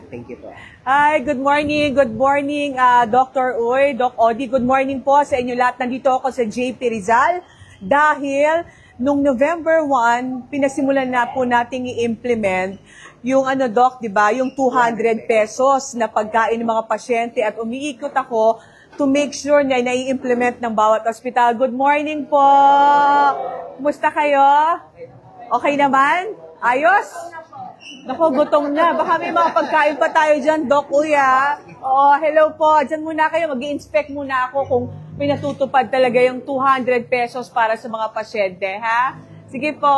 Thank you po. Hi, good morning. Good morning, Dr. Uy, Doc Odi. Good morning po sa inyo lahat. Nandito ako sa JP Rizal dahil nung November 1, pinasimulan na po nating i-implement yung Doc, di ba? Yung 200 pesos na pagkain ng mga pasyente at umiikot ako to make sure na nai-implement ng bawat ospital. Good morning po. Kumusta kayo? Okay naman? Ayos? Naku, gutom na. Baka may mga pagkain pa tayo dyan, Doc Uya. Oh, hello po. Dyan muna kayo. Mag-i-inspect muna ako kung pinatutupad talaga yung 200 pesos para sa mga pasyente, ha? Sige po,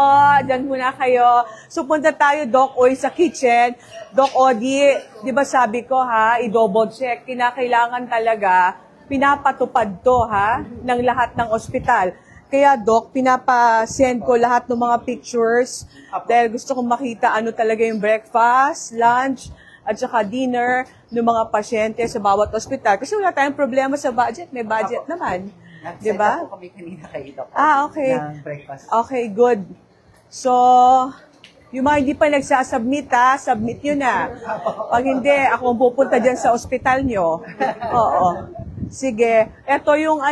dyan muna kayo. So, punta tayo, Doc Uy, sa kitchen. Doc Odi, di ba sabi ko, ha, i-double check. Kinakailangan talaga, pinapatupad to, ha, ng lahat ng ospital. Kaya, Doc, pinapa-send ko lahat ng mga pictures dahil gusto kong makita ano talaga yung breakfast, lunch, at saka dinner ng mga pasyente sa bawat ospital. Kasi wala tayong problema sa budget. May budget naman. Di ba? Nag-set up po kami kanina kay Doc. Okay. Ng breakfast. Okay, good. So, yung mga hindi pa nagsasubmit, ha, submit nyo na. Pag hindi, ako ang pupunta dyan sa ospital nyo. Oo. Sige. Ito yung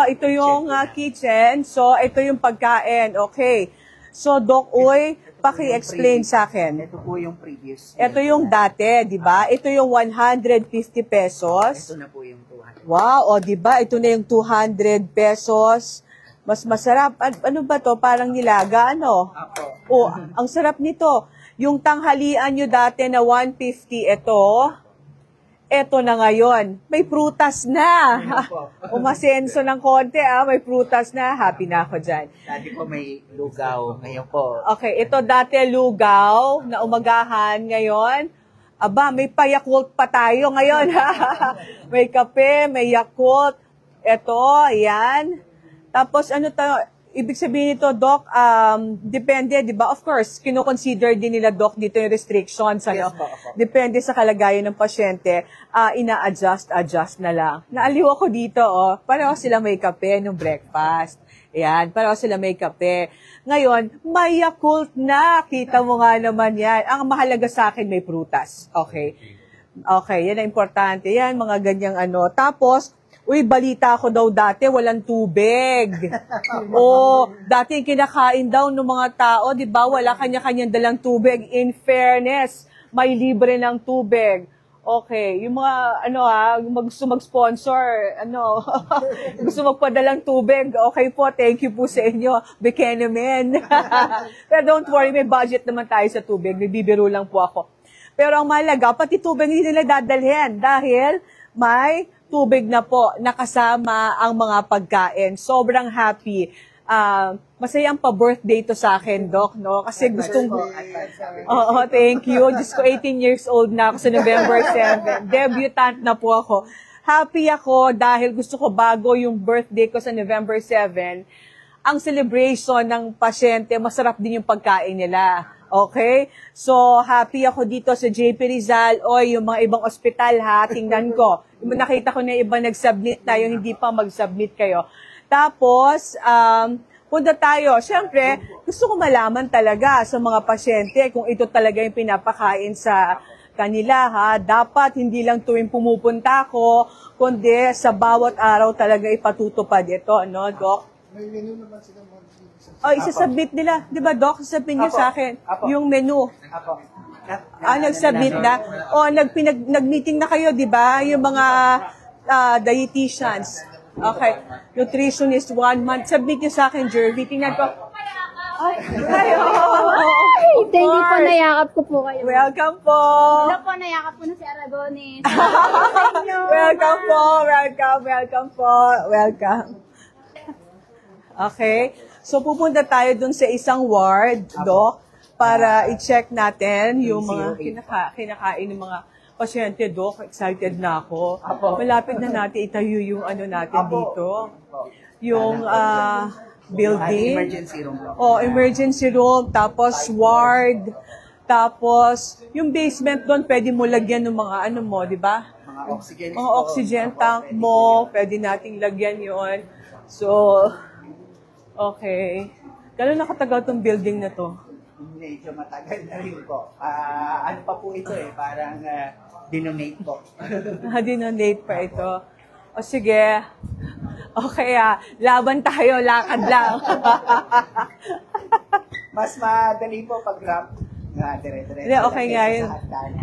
ito yung kitchen. So, ito yung pagkain. Okay. So, Doc Uy, paki-explain sa akin. Ito po yung previous. Ito yung dati, di ba? Ito yung 150 pesos. Ito na po yung 200. Wow, o di ba? Ito na yung 200 pesos. Mas masarap. Ano ba to? Parang nilaga, ano? Apo. O, ang sarap nito. Yung tanghalian nyo dati na 150, Eto na ngayon, may prutas na. Umasenso ng konti, may prutas na. Happy na ako dyan. Dati po may lugaw. Ngayon po. Okay, ito dati lugaw na umagahan. Ngayon, aba, may pa-Yakult pa tayo ngayon. May kape, may Yakult. Ito, ayan. Tapos ibig sabihin nito, Doc, depende, di ba? Of course, kino-consider din nila, Doc, dito yung restrictions, Yes, po. Depende sa kalagayan ng pasyente, ina-adjust na lang. Naaliw ako dito, pareho sila may kape nung breakfast. Ayan, pareho sila may kape. Ngayon, may Yakult na. Kita mo nga naman yan. Ang mahalaga sa akin, may prutas. Okay. Okay, yan ang importante. Yan, mga ganyang Tapos, uy, balita ko daw dati, walang tubig. Dati kinakain daw ng mga tao, di ba? Wala kanya-kanyang dalang tubig. In fairness, may libre ng tubig. Okay, yung mga, gusto mag-sponsor, gusto magpadalang tubig, okay po, thank you po sa inyo, Buchanan. Pero don't worry, may budget naman tayo sa tubig, bibiro lang po ako. Pero ang mahalaga, pati tubig hindi nila dadalhin dahil may tubig na po nakasama ang mga pagkain. Sobrang happy. Masayang pa-birthday to sa akin, Doc, no? Kasi gustong... Oo, thank you. Diyos ko, 18 years old na ako sa November 7. Debutant na po ako. Happy ako dahil gusto ko bago yung birthday ko sa November 7, ang celebration ng pasyente, masarap din yung pagkain nila. Okay? So, happy ako dito sa JP Rizal. Yung mga ibang ospital, ha, tingnan ko. Nakita ko na iba nag-submit na, yung hindi pa mag-submit kayo. Tapos, punta tayo. Siyempre, gusto ko malaman talaga sa mga pasyente kung ito talaga yung pinapakain sa kanila, ha. Dapat hindi lang tuwing pumupunta ko, kundi sa bawat araw talaga ipatutupad ito, no, Doc? May menu naman sila mga isasubmit nila. Di ba, Doc? Isasubmit niyo sa akin yung menu. Apo. Nag-submit na. Nag-meeting na kayo, di ba? Yung mga dietitians. Okay. Nutritionist 1 month. Submit niyo sa akin, Jervy. Tingnan ko. Thank you po, nayakap ko po kayo. Welcome po. Hello po, nayakap po na si Aragones. Welcome po. Welcome po. Welcome. Okay. So, pupunta tayo dun sa isang ward, Doc, para i-check natin yung mga kinakain ng mga pasyente, Doc. Excited na ako. Malapit na natin itayo yung natin dito. Yung building. Emergency room. Emergency room, tapos ward, tapos yung basement doon, pwede mo lagyan ng mga mo, di ba? Mga oxygen tank mo, pwede nating lagyan yon. So, okay. Gano'n nakatagal tong building na to? Medyo matagal na rin po. Ano pa po ito eh, parang dinonate po. Dinonate pa ito. O sige. Okay laban tayo, lakad lang. Mas madali po pag ramp. Nga, dire-diretso. Hindi, okay nga yun.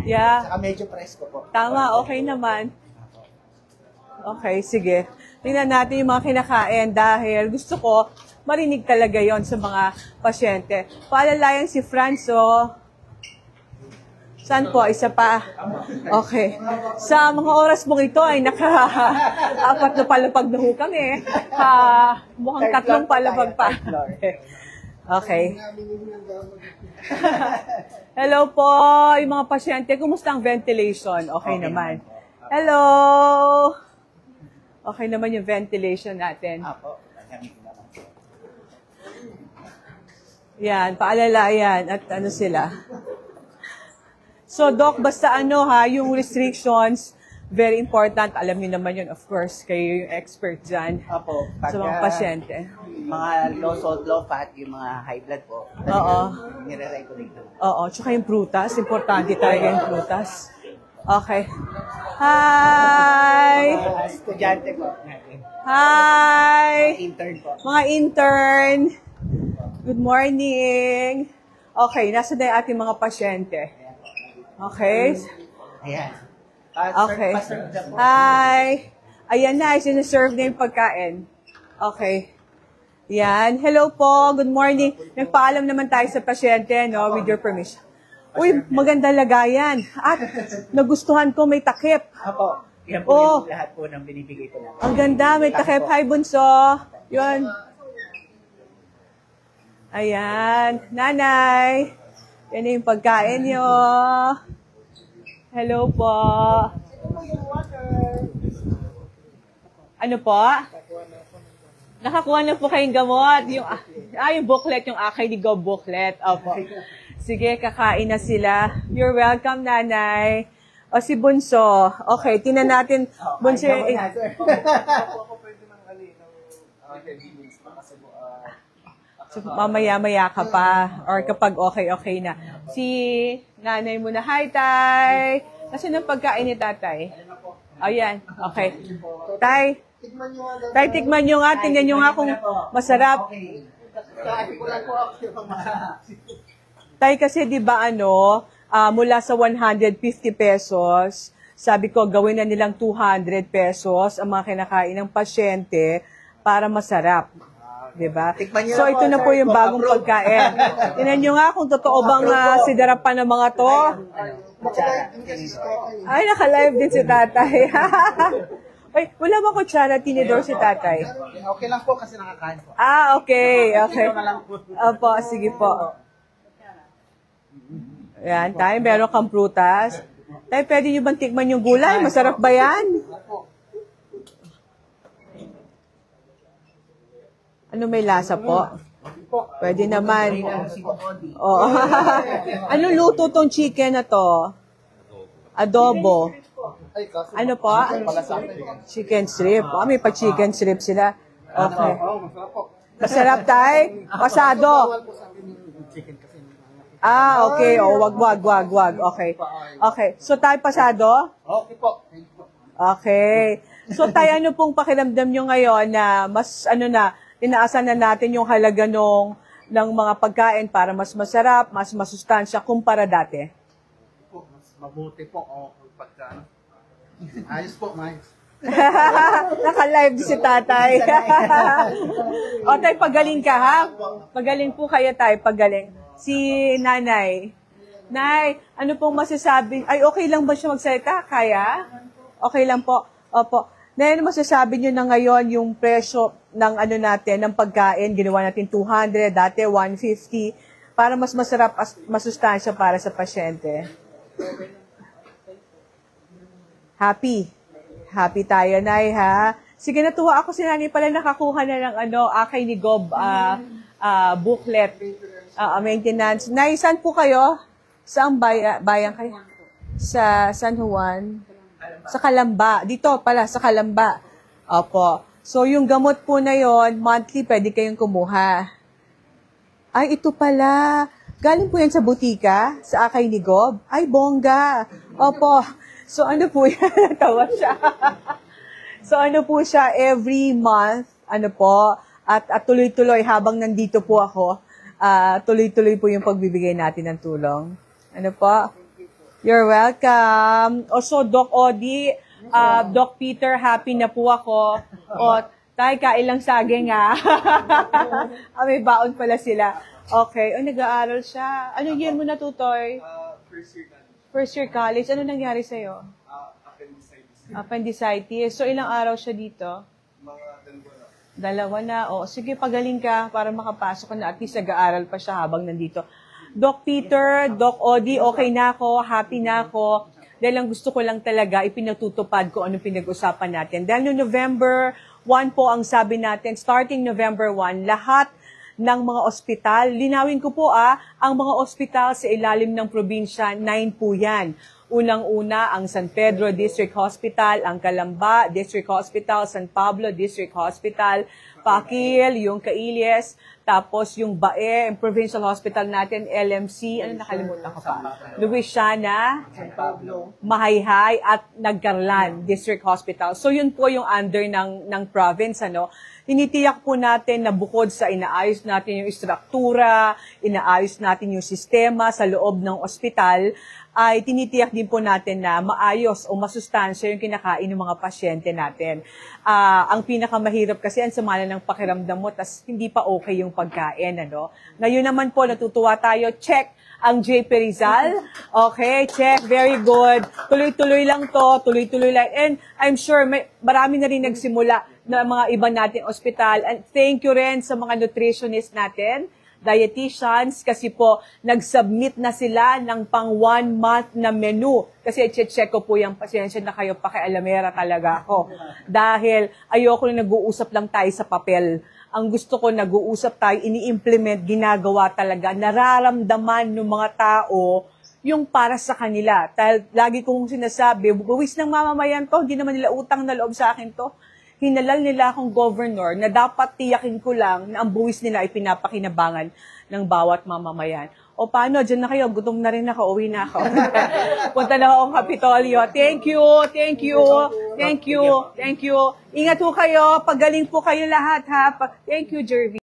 Yeah. Saka medyo presko po. Tama, okay naman. Okay, sige. Tingnan natin yung mga kinakain dahil gusto ko marinig talaga yon sa mga pasyente. Paalalayan si Franz, saan po? Isa pa? Okay. Sa mga oras mong ito ay naka-apat na palapag na ho kami. Mukhang tatlong palapag pa. Okay. Hello po, yung mga pasyente. Kumusta ang ventilation? Okay naman. Hello! Okay naman yung ventilation natin. Apo, malamig naman. Yan, paalala yan. At ano sila. So, Doc, basta yung restrictions, very important. Alam niyo naman yun, of course. Kayo yung expert dyan. Apo, Sa mga pasyente. Mga low salt, low fat, yung mga high blood po. Oo. Nire-regulate naman. Oo, tsaka yung prutas. Importante talaga yung prutas. Okay. Hi! Estudyante po. Hi! Intern po. Mga intern. Good morning. Okay, nasa na yung ating mga pasyente? Okay. Ayan. Okay. Pastor dyan po. Hi! Ayan na, siniserve na yung pagkain. Okay. Yan. Hello po. Good morning. Nagpaalam naman tayo sa pasyente, no, with your permission. Uy, maganda lagayan. At nagustuhan ko may takip. Apo. Yan po Oh. yung lahat po ng binibigay ko lang. Ang ganda, may takip. Hi, bunso. Yun. Ayan. Nanay. Yan na yung pagkain nyo. Hello po. Ano po? Nakakuha na po kayong gamot. Yung booklet, yung Akay-Ligaw booklet. Opo. Sige, kakain na sila. You're welcome, nanay. O si Bunso. Okay, tinan natin. Bunso, so, mamaya-maya ka pa. Or kapag okay na. Si nanay mo na, hi, tay. Kasi ng pagkain ni tatay. Ayan, okay. Tay, tikman nyo nga. Tingnan nyo nga kung masarap. Tay, kasi di ba mula sa 150 pesos, sabi ko gawin na nilang 200 pesos ang mga kinakain ng pasyente para masarap. Diba? So ito na po yung bagong pagkain. Tingnan nyo nga kung totoo bang sidarapan ng mga to. Ay, naka-live din si tatay. Ay, wala ba kutsara, tinidor si tatay? Okay lang po kasi nakakain po. Okay. Opo, sige po. Yan, tayo, meron kang prutas. Tayo, pwede nyo bang tikman yung gulay? Masarap ba yan? Ano may lasa po? Pwede naman. Oh. Anong luto tong chicken na to? Adobo. Ano po? Chicken strip. May pa chicken strip sila. Okay. Masarap tayo? Pasado. Okay. Wag. Okay. So, tayo pasado? Okay po. Okay. So, tayo, ano pong pakiramdam nyo ngayon na mas, inaasan na natin yung halaga ng mga pagkain para mas masarap, mas masustansya kumpara dati? Mas mabuti po pagka ayos po, Mike. Naka-live si tatay. O, tay, pagaling ka, ha? Pagaling po kayo, tay, pagaling. Si nanay. Nay, ano pong masasabi? Ay, okay lang ba siya magsalita? Kaya? Okay lang po. Opo. Nay, ano masasabi nyo na ngayon yung presyo ng natin, ng pagkain? Ginawa natin 200, dati 150, para mas masarap, masustansya para sa pasyente. Happy tayo, Nay, ha? Sige, natuwa ako si Nanay pala nakakuha na ng Akay-Ligaw booklet. Maintenance. Nay, saan po kayo? Saan bayan kayo? Sa San Juan? Sa Calamba. Dito pala, sa Calamba. Opo. So, yung gamot po na yon monthly, pwede kayong kumuha. Ay, ito pala. Galing po yan sa butika, sa Akay ni Gob. Ay, bongga. Opo. So, ano po yan? Natawa siya. So, ano po siya, every month, ano po, at tuloy-tuloy habang nandito po ako, tuloy-tuloy po yung pagbibigay natin ng tulong. Ano po? You're welcome. Also, Doc Odi, Doc Peter, happy na po ako. O, tayo kain lang saging ha. May baon pala sila. Okay. O, nag-aaral siya. Ano year mo natutoy? First year college. First year college. Ano nangyari sa'yo? Appendicitis. Appendicitis. So, ilang araw siya dito? Mga 2 na. 2 na. O, sige, pagaling ka para makapasok ka na. At least nag-aaral pa siya habang nandito. Doc Peter, Doc Odi, okay na ako, happy na ako. Dahil ang gusto ko lang talaga, ipinatutupad ko anong pinag-usapan natin. Dahil no November 1 po ang sabi natin, starting November 1, lahat ng mga ospital, linawin ko po ang mga ospital sa ilalim ng probinsya, 9 po yan. Unang-una, ang San Pedro District Hospital, ang Calamba District Hospital, San Pablo District Hospital, Pakil, yung Cailies, tapos yung Bae, yung Provincial Hospital natin, LMC, ano nakalimutan ko pa? Louisiana, San Pablo. Mahayhay, at Nagcarlan District Hospital. So yun po yung under ng province, ano. Tinitiyak po natin na bukod sa inaayos natin yung istruktura, inaayos natin yung sistema sa loob ng ospital, ay tinitiyak din po natin na maayos o masustansya yung kinakain ng mga pasyente natin. Ang pinakamahirap kasi ang sama na ng pakiramdam mo, tas hindi pa okay yung pagkain, ano. Ngayon naman po, natutuwa tayo, check ang JP Rizal. Okay, check, very good. Tuloy-tuloy lang to, tuloy-tuloy lang. And I'm sure marami na rin nagsimula na mga iba nating ospital. And thank you rin sa mga nutritionist natin, dietitians, kasi po nag-submit na sila ng pang 1 month na menu. Kasi check ko po yung pasensya na kayo, pakialamera talaga ako. Dahil ayoko na nag-uusap lang tayo sa papel. Ang gusto ko, nag-uusap tayo, ini-implement, ginagawa talaga, nararamdaman ng mga tao yung para sa kanila. Dahil lagi kong sinasabi, buwis ng mamamayan to, hindi naman nila utang na loob sa akin to. Hinalal nila akong governor na dapat tiyakin ko lang na ang buwis nila ay pinapakinabangan ng bawat mamamayan. O paano, dyan na kayo, gutom na rin ako, uwi na ako. Punta na akong Kapitolyo. Thank you, thank you, thank you, thank you. Ingat po kayo, pagaling po kayo lahat ha. Thank you, Jervy.